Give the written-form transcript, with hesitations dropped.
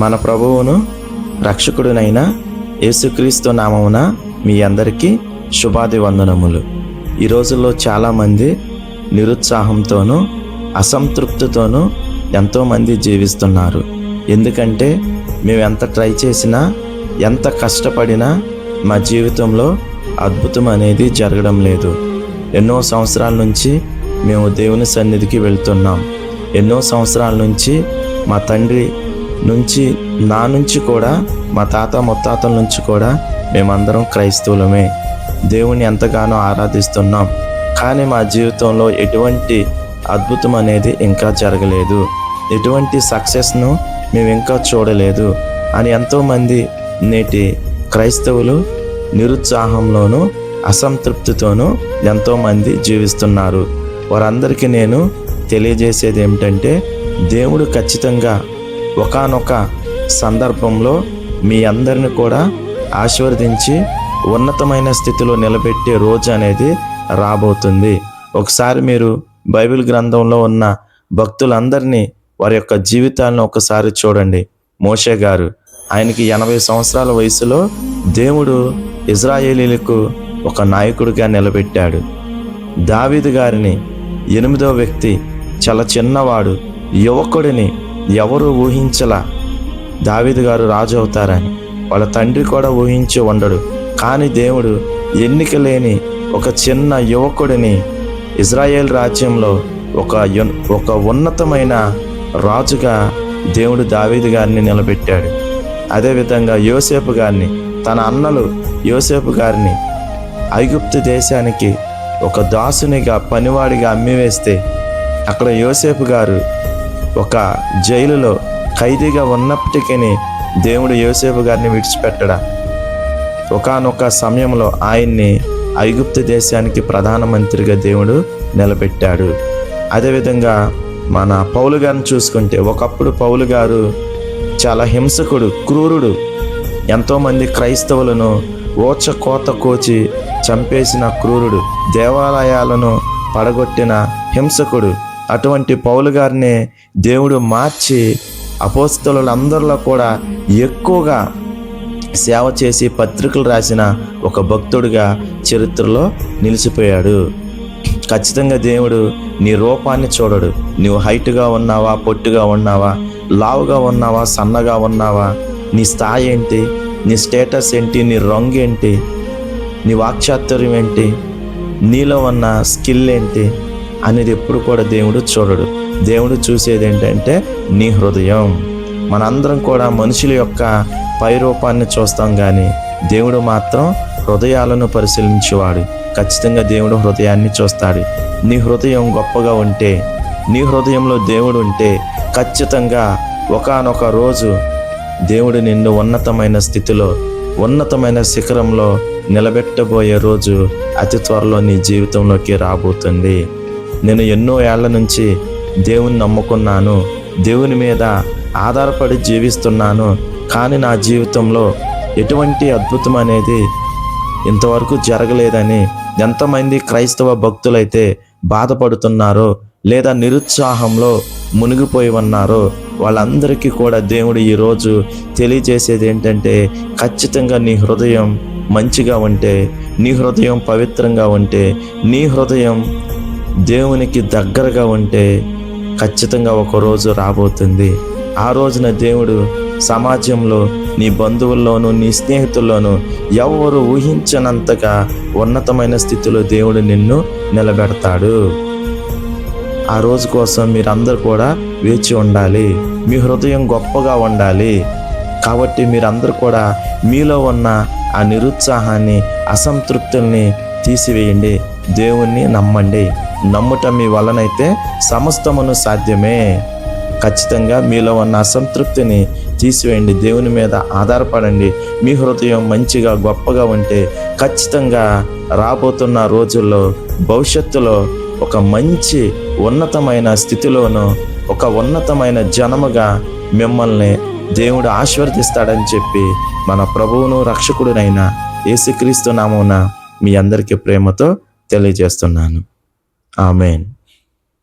మన ప్రభువును రక్షకుడునైన యేసుక్రీస్తు నామమున మీ అందరికీ శుభాభివందనములు. ఈ రోజుల్లో చాలామంది నిరుత్సాహంతోనూ అసంతృప్తితోనూ ఎంతోమంది జీవిస్తున్నారు. ఎందుకంటే మేము ఎంత ట్రై చేసినా, ఎంత కష్టపడినా మా జీవితంలో అద్భుతం అనేది జరగడం లేదు. ఎన్నో సంవత్సరాల నుంచి మేము దేవుని సన్నిధికి వెళ్తున్నాం. ఎన్నో సంవత్సరాల నుంచి మా తండ్రి నుంచి, నా నుంచి కూడా, మా తాత ముత్తాతల నుంచి కూడా మేమందరం క్రైస్తవులమే. దేవుని ఎంతగానో ఆరాధిస్తున్నాం. కానీ మా జీవితంలో ఎటువంటి అద్భుతం అనేది ఇంకా జరగలేదు, ఎటువంటి సక్సెస్ను మేము ఇంకా చూడలేదు అని ఎంతోమంది నేటి క్రైస్తవులు నిరుత్సాహంలోనూ అసంతృప్తితోనూ ఎంతోమంది జీవిస్తున్నారు. వారందరికీ నేను తెలియజేసేది ఏమిటంటే, దేవుడు ఖచ్చితంగా ఒకానొక సందర్భంలో మీ అందరిని కూడా ఆశీర్వదించి ఉన్నతమైన స్థితిలో నిలబెట్టే రోజు అనేది రాబోతుంది. ఒకసారి మీరు బైబిల్ గ్రంథంలో ఉన్న భక్తులందరినీ, వారి యొక్క జీవితాలను ఒకసారి చూడండి. మోషే గారు, ఆయనకి 80 సంవత్సరాల వయసులో దేవుడు ఇజ్రాయేలీలకు ఒక నాయకుడిగా నిలబెట్టాడు. దావీదు గారిని, 8వ వ్యక్తి, చాలా చిన్నవాడు, యువకుడిని ఎవరు ఊహించలా దావీదు గారు రాజు అవుతారని. వాళ్ళ తండ్రి కూడా ఊహించి ఉండడు. కానీ దేవుడు ఎన్నిక లేని ఒక చిన్న యువకుడిని ఇజ్రాయేల్ రాజ్యంలో ఒక ఉన్నతమైన రాజుగా దేవుడు దావీదు గారిని నిలబెట్టాడు. అదేవిధంగా యోసేపు గారిని, తన అన్నలు యోసేపు గారిని ఐగుప్తు దేశానికి ఒక దాసునిగా, పనివాడిగా అమ్మివేస్తే అక్కడ యోసేపు గారు ఒక జైలులో ఖైదీగా ఉన్నప్పటికీ దేవుడు యోసేపు గారిని విడిచిపెట్టడా. ఒకానొక సమయంలో ఆయన్ని ఐగుప్తు దేశానికి ప్రధానమంత్రిగా దేవుడు నిలబెట్టాడు. అదేవిధంగా మన పౌలు గారిని చూసుకుంటే, ఒకప్పుడు పౌలు గారు చాలా హింసకుడు, క్రూరుడు. ఎంతోమంది క్రైస్తవులను కోత కోచి చంపేసిన క్రూరుడు, దేవాలయాలను పడగొట్టిన హింసకుడు. అటువంటి పౌలు గారిని దేవుడు మార్చి అపోస్తలులందరిలో కూడా ఎక్కువగా సేవ చేసి పత్రికలు రాసిన ఒక భక్తుడిగా చరిత్రలో నిలిచిపోయాడు. ఖచ్చితంగా దేవుడు నీ రూపాన్ని చూడడు. నువ్వు హైట్గా ఉన్నావా, పొట్టుగా ఉన్నావా, లావుగా ఉన్నావా, సన్నగా ఉన్నావా, నీ స్థాయి ఏంటి, నీ స్టేటస్ ఏంటి, నీ రంగు ఏంటి, నీ వాక్చాతుర్యం ఏంటి, నీలో ఉన్న స్కిల్ ఏంటి అనేది ఎప్పుడు కూడా దేవుడు చూడడు. దేవుడు చూసేది ఏంటంటే నీ హృదయం. మనందరం కూడా మనుషుల యొక్క పై రూపాన్ని చూస్తాం, కానీ దేవుడు మాత్రం హృదయాలను పరిశీలించేవాడు. ఖచ్చితంగా దేవుడు హృదయాన్ని చూస్తాడు. నీ హృదయం గొప్పగా ఉంటే, నీ హృదయంలో దేవుడు ఉంటే, ఖచ్చితంగా ఒకానొక రోజు దేవుడు నిన్ను ఉన్నతమైన స్థితిలో, ఉన్నతమైన శిఖరంలో నిలబెట్టబోయే రోజు అతి త్వరలో నీ జీవితంలోకి రాబోతుంది. నేను ఎన్నో ఏళ్ల నుంచి దేవుని నమ్ముకున్నాను, దేవుని మీద ఆధారపడి జీవిస్తున్నాను, కానీ నా జీవితంలో ఎటువంటి అద్భుతం అనేది ఇంతవరకు జరగలేదని ఎంతమంది క్రైస్తవ భక్తులైతే బాధపడుతున్నారో, లేదా నిరుత్సాహంలో మునిగిపోయి ఉన్నారో, వాళ్ళందరికీ కూడా దేవుడు ఈరోజు తెలియజేసేది ఏంటంటే, ఖచ్చితంగా నీ హృదయం మంచిగా ఉంటే, నీ హృదయం పవిత్రంగా ఉంటే, నీ హృదయం దేవునికి దగ్గరగా ఉంటే ఖచ్చితంగా ఒకరోజు రాబోతుంది. ఆ రోజున దేవుడు సమాజంలో, నీ బంధువుల్లోనూ, నీ స్నేహితుల్లోనూ ఎవరు ఊహించనంతగా ఉన్నతమైన స్థితిలో దేవుడు నిన్ను నిలబెడతాడు. ఆ రోజు కోసం మీరందరూ కూడా వేచి ఉండాలి. మీ హృదయం గొప్పగా ఉండాలి. కాబట్టి మీరందరూ కూడా మీలో ఉన్న ఆ నిరుత్సాహాన్ని, అసంతృప్తుల్ని తీసివేయండి. దేవుణ్ణి నమ్మండి. నమ్ముట మీ వలనైతే సమస్తమును సాధ్యమే. ఖచ్చితంగా మీలో ఉన్న అసంతృప్తిని తీసివేయండి. దేవుని మీద ఆధారపడండి. మీ హృదయం మంచిగా, గొప్పగా ఉంటే ఖచ్చితంగా రాబోతున్న రోజుల్లో, భవిష్యత్తులో ఒక మంచి ఉన్నతమైన స్థితిలోనూ, ఒక ఉన్నతమైన జనముగా మిమ్మల్ని దేవుడు ఆశీర్వదిస్తాడని చెప్పి మన ప్రభువును రక్షకుడునైన యేసుక్రీస్తు నామమున మీ అందరికీ ప్రేమతో తెలియజేస్తున్నాను. ఆమేన్.